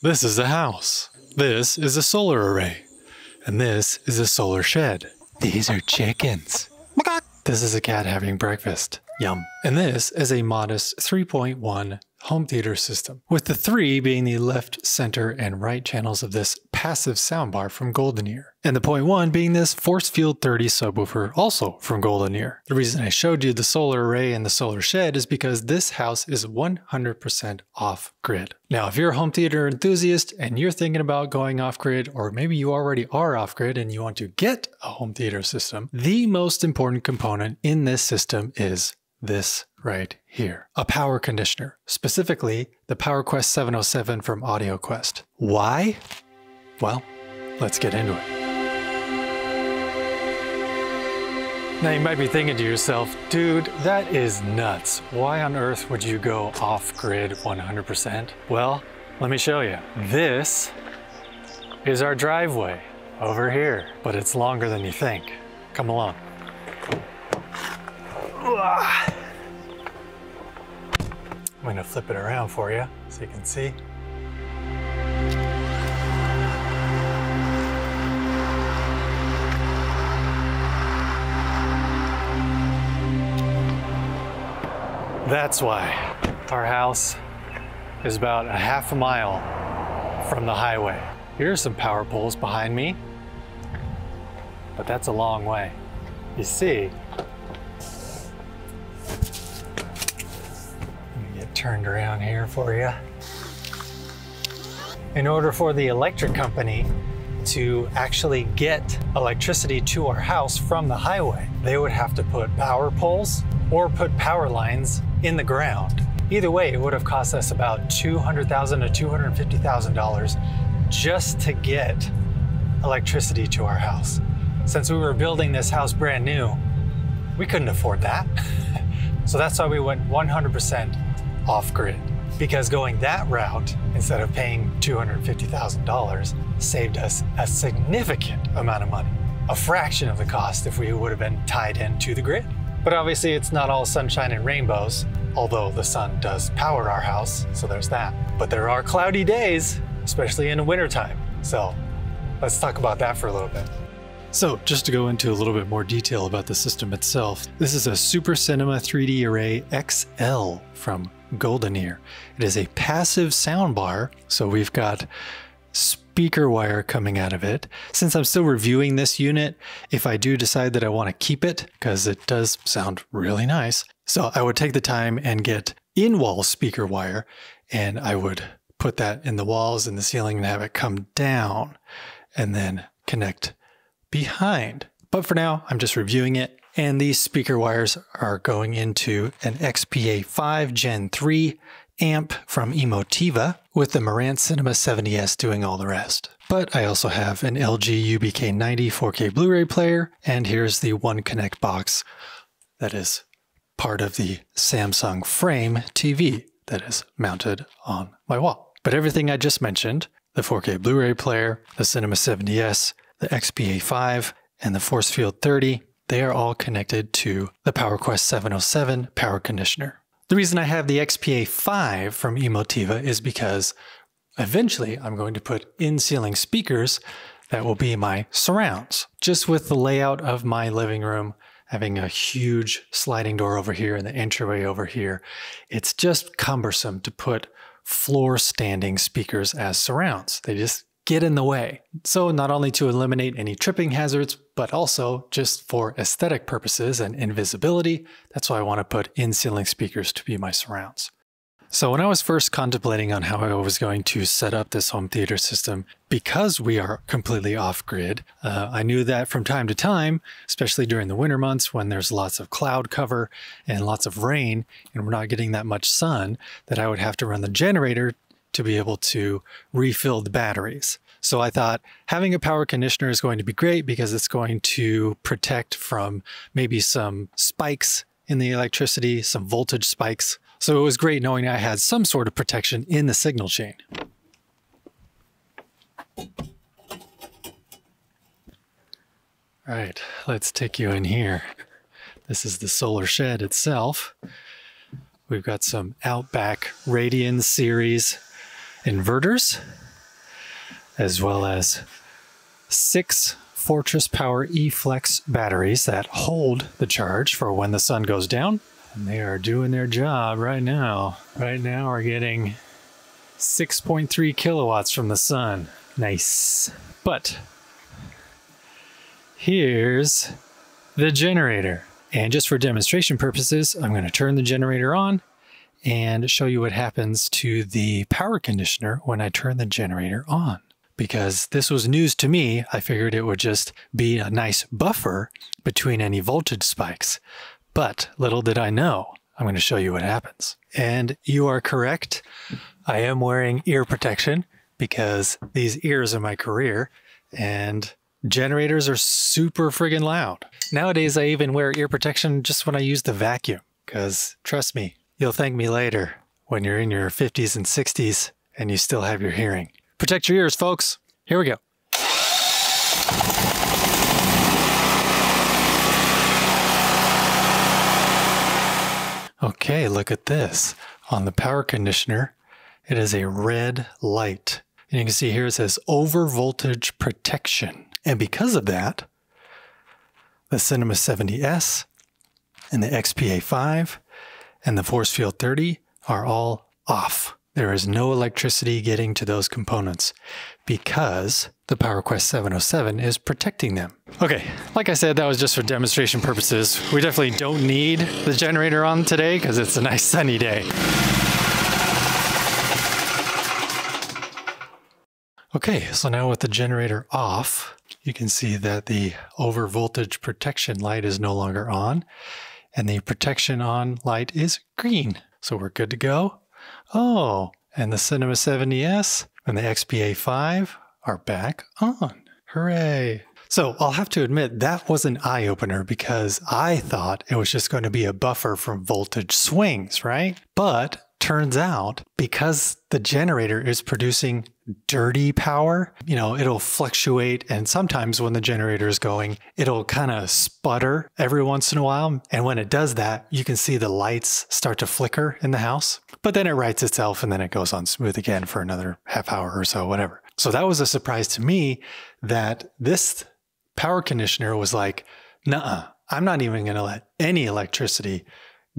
This is a house. This is a solar array. And this is a solar shed. These are chickens. This is a cat having breakfast. Yum. And this is a modest 3.1 home theater system, with the 3 being the left, center, and right channels of this passive soundbar from Golden Ear, and the 0.1 being this Force Field 30 subwoofer, also from Golden Ear. The reason I showed you the solar array and the solar shed is because this house is 100% off-grid. Now, if you're a home theater enthusiast and you're thinking about going off-grid, or maybe you already are off-grid and you want to get a home theater system, the most important component in this system is this right here, a power conditioner, specifically the PowerQuest 707 from AudioQuest. Why? Well, let's get into it. Now you might be thinking to yourself, dude, that is nuts. Why on earth would you go off-grid 100%? Well, let me show you. This is our driveway over here, but it's longer than you think. Come along. I'm going to flip it around for you so you can see. That's why our house is about a half a mile from the highway. Here's some power poles behind me, but that's a long way. You see, turned around here for you. In order for the electric company to actually get electricity to our house from the highway, they would have to put power poles or put power lines in the ground. Either way, it would have cost us about $200,000 to $250,000 just to get electricity to our house. Since we were building this house brand new, we couldn't afford that. So that's why we went 100% off-grid, because going that route instead of paying $250,000 saved us a significant amount of money, a fraction of the cost if we would have been tied into the grid. But obviously it's not all sunshine and rainbows, although the sun does power our house, so there's that. But there are cloudy days, especially in the wintertime. So let's talk about that for a little bit. So just to go into a little bit more detail about the system itself, this is a Super Cinema 3D Array XL from Golden Ear. It is a passive soundbar, so we've got speaker wire coming out of it. Since I'm still reviewing this unit, if I do decide that I want to keep it, because it does sound really nice, so I would take the time and get in-wall speaker wire, and I would put that in the walls and the ceiling and have it come down and then connect behind. But for now, I'm just reviewing it. And these speaker wires are going into an XPA5 Gen 3 amp from Emotiva, with the Marantz Cinema 70S doing all the rest. But I also have an LG UBK90 4K Blu-ray player, and here's the One Connect box that is part of the Samsung Frame TV that is mounted on my wall. But everything I just mentioned, the 4K Blu-ray player, the Cinema 70S, the XPA5, and the Force Field 30, they are all connected to the PowerQuest 707 power conditioner. The reason I have the XPA5 from Emotiva is because eventually I'm going to put in-ceiling speakers that will be my surrounds. Just with the layout of my living room, having a huge sliding door over here and the entryway over here, it's just cumbersome to put floor standing speakers as surrounds. They just get in the way. So not only to eliminate any tripping hazards, but also just for aesthetic purposes and invisibility, that's why I want to put in-ceiling speakers to be my surrounds. So when I was first contemplating on how I was going to set up this home theater system, because we are completely off-grid, I knew that from time to time, especially during the winter months when there's lots of cloud cover and lots of rain and we're not getting that much sun, that I would have to run the generator to be able to refill the batteries. So I thought having a power conditioner is going to be great because it's going to protect from maybe some spikes in the electricity, some voltage spikes. So it was great knowing I had some sort of protection in the signal chain. All right, let's take you in here. This is the solar shed itself. We've got some Outback Radian series inverters as well as 6 Fortress Power E-Flex batteries that hold the charge for when the sun goes down. And they are doing their job right now. Right now we're getting 6.3 kilowatts from the sun. Nice. But here's the generator. And just for demonstration purposes, I'm going to turn the generator on and show you what happens to the power conditioner when I turn the generator on. Because this was news to me, I figured it would just be a nice buffer between any voltage spikes. But little did I know, I'm going to show you what happens. And you are correct. I am wearing ear protection because these ears are my career and generators are super friggin' loud. Nowadays, I even wear ear protection just when I use the vacuum because trust me, you'll thank me later when you're in your 50s and 60s and you still have your hearing. Protect your ears, folks. Here we go. Okay, look at this. On the power conditioner, it is a red light. And you can see here it says over voltage protection. And because of that, the Cinema 70S and the XPA5 and the Force Field 30 are all off. There is no electricity getting to those components because the PowerQuest 707 is protecting them. Okay, like I said, that was just for demonstration purposes. We definitely don't need the generator on today because it's a nice sunny day. Okay, so now with the generator off, you can see that the over voltage protection light is no longer on and the protection on light is green. So we're good to go. Oh, and the Cinema 70S and the XPA5 are back on. Hooray. So I'll have to admit that was an eye-opener because I thought it was just going to be a buffer from voltage swings, right? But turns out because the generator is producing dirty power, you know, it'll fluctuate. And sometimes when the generator is going, it'll kind of sputter every once in a while. And when it does that, you can see the lights start to flicker in the house, but then it rights itself and then it goes on smooth again for another half hour or so, whatever. So that was a surprise to me that this power conditioner was like, nuh-uh, I'm not even going to let any electricity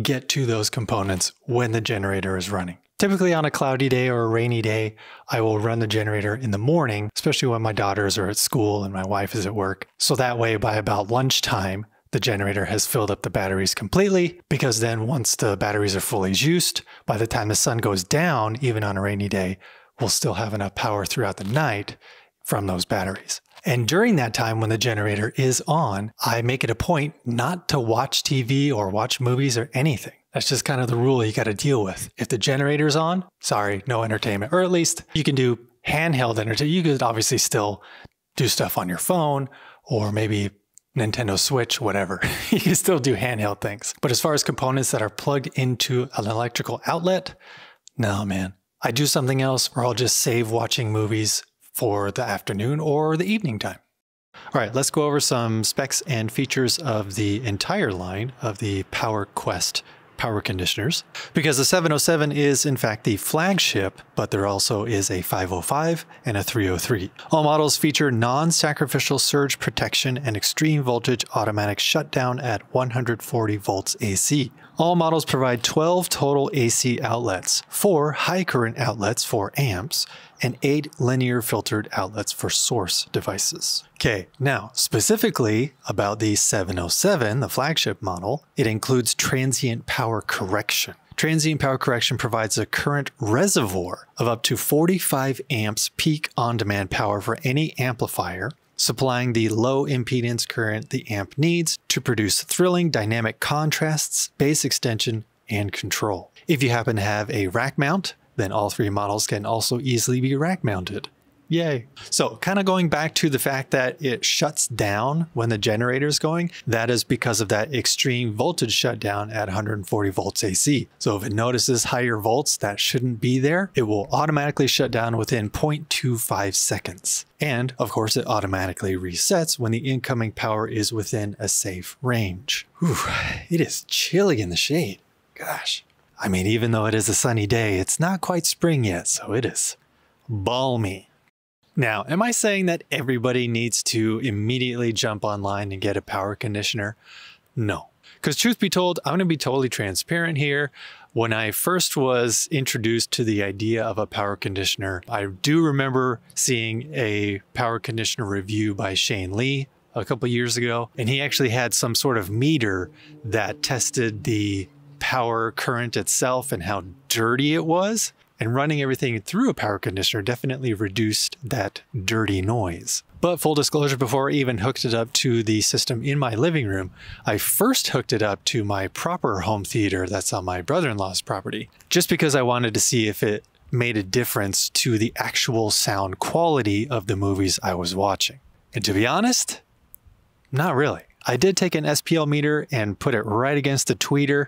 get to those components when the generator is running. Typically on a cloudy day or a rainy day, I will run the generator in the morning, especially when my daughters are at school and my wife is at work. So that way by about lunchtime, the generator has filled up the batteries completely, because then once the batteries are fully juiced, by the time the sun goes down, even on a rainy day, we'll still have enough power throughout the night from those batteries. And during that time when the generator is on, I make it a point not to watch TV or watch movies or anything. That's just kind of the rule you got to deal with. If the generator's on, sorry, no entertainment. Or at least you can do handheld entertainment. You could obviously still do stuff on your phone or maybe Nintendo Switch, whatever. You can still do handheld things. But as far as components that are plugged into an electrical outlet, no, man. I do something else, or I'll just save watching movies for the afternoon or the evening time. All right, let's go over some specs and features of the entire line of the PowerQuest power conditioners, because the 707 is in fact the flagship, but there also is a 505 and a 303. All models feature non-sacrificial surge protection and extreme voltage automatic shutdown at 140 volts AC. All models provide 12 total AC outlets, 4 high current outlets for amps, and 8 linear filtered outlets for source devices. Okay, now specifically about the 707, the flagship model, it includes transient power correction. Transient power correction provides a current reservoir of up to 45 amps peak on-demand power for any amplifier, supplying the low impedance current the amp needs to produce thrilling dynamic contrasts, bass extension, and control. If you happen to have a rack mount, then all 3 models can also easily be rack mounted. Yay. So kind of going back to the fact that it shuts down when the generator is going, that is because of that extreme voltage shutdown at 140 volts AC. So if it notices higher volts that shouldn't be there, it will automatically shut down within 0.25 seconds. And of course, it automatically resets when the incoming power is within a safe range. Whew, it is chilly in the shade. Gosh. I mean, even though it is a sunny day, it's not quite spring yet, so it is balmy. Now, am I saying that everybody needs to immediately jump online and get a power conditioner? No. Because truth be told, I'm going to be totally transparent here. When I first was introduced to the idea of a power conditioner, I do remember seeing a power conditioner review by Shane Lee a couple years ago, and he actually had some sort of meter that tested the power current itself and how dirty it was. And running everything through a power conditioner definitely reduced that dirty noise. But full disclosure, before I even hooked it up to the system in my living room, I first hooked it up to my proper home theater that's on my brother-in-law's property, just because I wanted to see if it made a difference to the actual sound quality of the movies I was watching. And to be honest, not really. I did take an SPL meter and put it right against the tweeter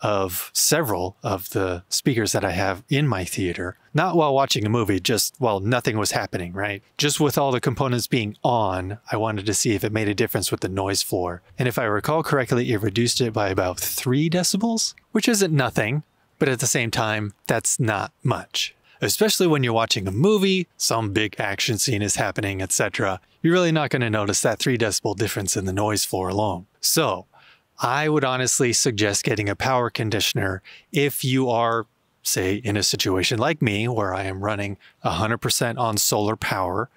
of several of the speakers that I have in my theater, not while watching a movie, just while nothing was happening, right? Just with all the components being on, I wanted to see if it made a difference with the noise floor. And if I recall correctly, it reduced it by about 3 decibels, which isn't nothing, but at the same time, that's not much. Especially when you're watching a movie, some big action scene is happening, etc. You're really not going to notice that 3 decibel difference in the noise floor alone. So I would honestly suggest getting a power conditioner if you are, say, in a situation like me where I am running 100% on solar power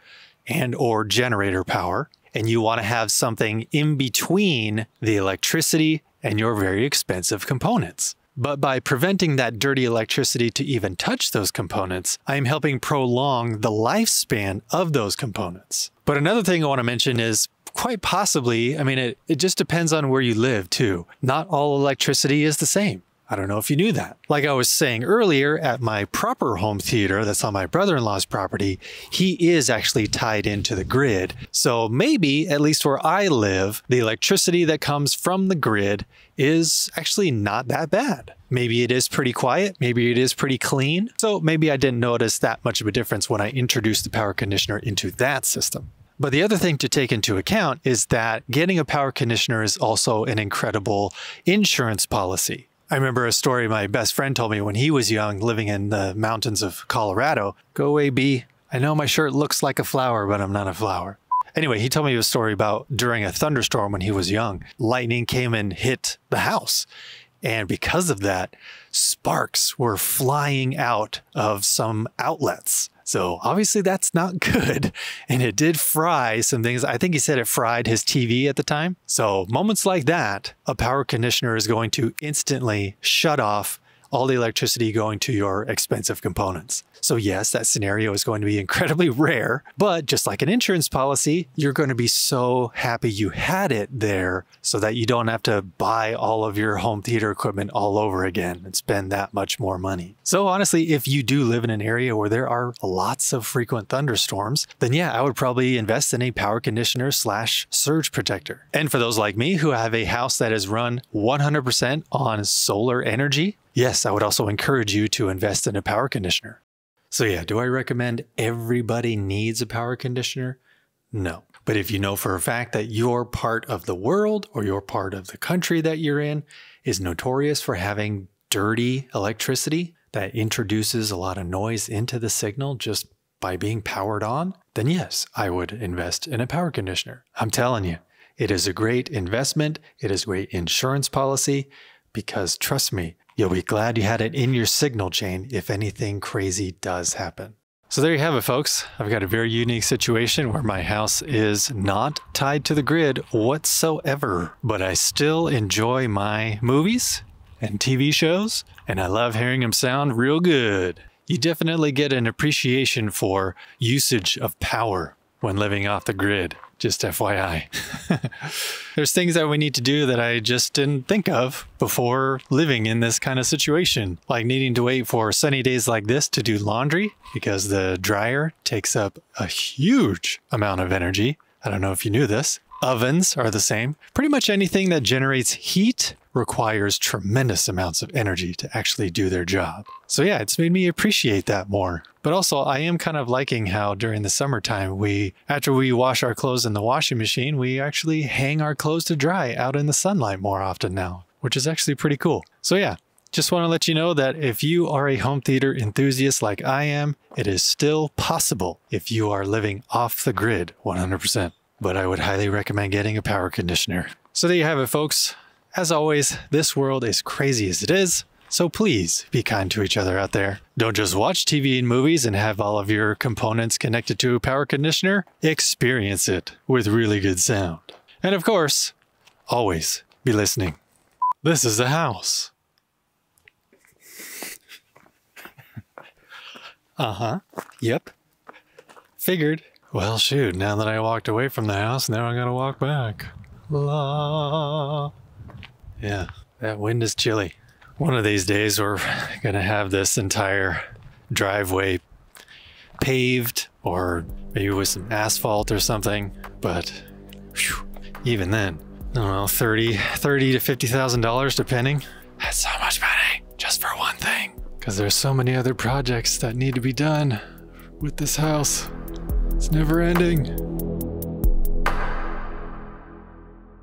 and or generator power, and you want to have something in between the electricity and your very expensive components. But by preventing that dirty electricity to even touch those components, I am helping prolong the lifespan of those components. But another thing I want to mention is quite possibly, I mean, it just depends on where you live too. Not all electricity is the same. I don't know if you knew that. Like I was saying earlier, at my proper home theater that's on my brother-in-law's property, he is actually tied into the grid. So maybe, at least where I live, the electricity that comes from the grid is actually not that bad. Maybe it is pretty quiet, maybe it is pretty clean. So maybe I didn't notice that much of a difference when I introduced the power conditioner into that system. But the other thing to take into account is that getting a power conditioner is also an incredible insurance policy. I remember a story my best friend told me when he was young, living in the mountains of Colorado. Go away, B. I know my shirt looks like a flower, but I'm not a flower. Anyway, he told me a story about during a thunderstorm when he was young, lightning came and hit the house. And because of that, sparks were flying out of some outlets. So obviously that's not good. And it did fry some things. I think he said it fried his TV at the time. So moments like that, a power conditioner is going to instantly shut off all the electricity going to your expensive components. So yes, that scenario is going to be incredibly rare, but just like an insurance policy, you're going to be so happy you had it there so that you don't have to buy all of your home theater equipment all over again and spend that much more money. So honestly, if you do live in an area where there are lots of frequent thunderstorms, then yeah, I would probably invest in a power conditioner / surge protector. And for those like me who have a house that is run 100% on solar energy, yes, I would also encourage you to invest in a power conditioner. So yeah, do I recommend everybody needs a power conditioner? No. But if you know for a fact that your part of the world or your part of the country that you're in is notorious for having dirty electricity that introduces a lot of noise into the signal just by being powered on, then yes, I would invest in a power conditioner. I'm telling you, it is a great investment. It is a great insurance policy because trust me, you'll be glad you had it in your signal chain if anything crazy does happen. So there you have it, folks. I've got a very unique situation where my house is not tied to the grid whatsoever, but I still enjoy my movies and TV shows, and I love hearing them sound real good. You definitely get an appreciation for usage of power when living off the grid. Just FYI. There's things that we need to do that I just didn't think of before living in this kind of situation, like needing to wait for sunny days like this to do laundry because the dryer takes up a huge amount of energy. I don't know if you knew this. Ovens are the same. Pretty much anything that generates heat requires tremendous amounts of energy to actually do their job. So yeah, it's made me appreciate that more. But also, I am kind of liking how during the summertime, after we wash our clothes in the washing machine, we actually hang our clothes to dry out in the sunlight more often now, which is actually pretty cool. So yeah, Just want to let you know that if you are a home theater enthusiast like I am, it is still possible if you are living off the grid 100%. But I would highly recommend getting a power conditioner. So there you have it, folks. As always, this world is crazy as it is, so please be kind to each other out there. Don't just watch TV and movies and have all of your components connected to a power conditioner. Experience it with really good sound. And of course, always be listening. This is the house. Yep. Figured. Well, shoot, now that I walked away from the house, now I gotta walk back. La. Yeah, that wind is chilly. One of these days, we're gonna have this entire driveway paved, or maybe with some asphalt or something, but whew, even then, I don't know, $30,000 to $50,000 depending. That's so much money just for one thing. Because there's so many other projects that need to be done with this house. It's never ending.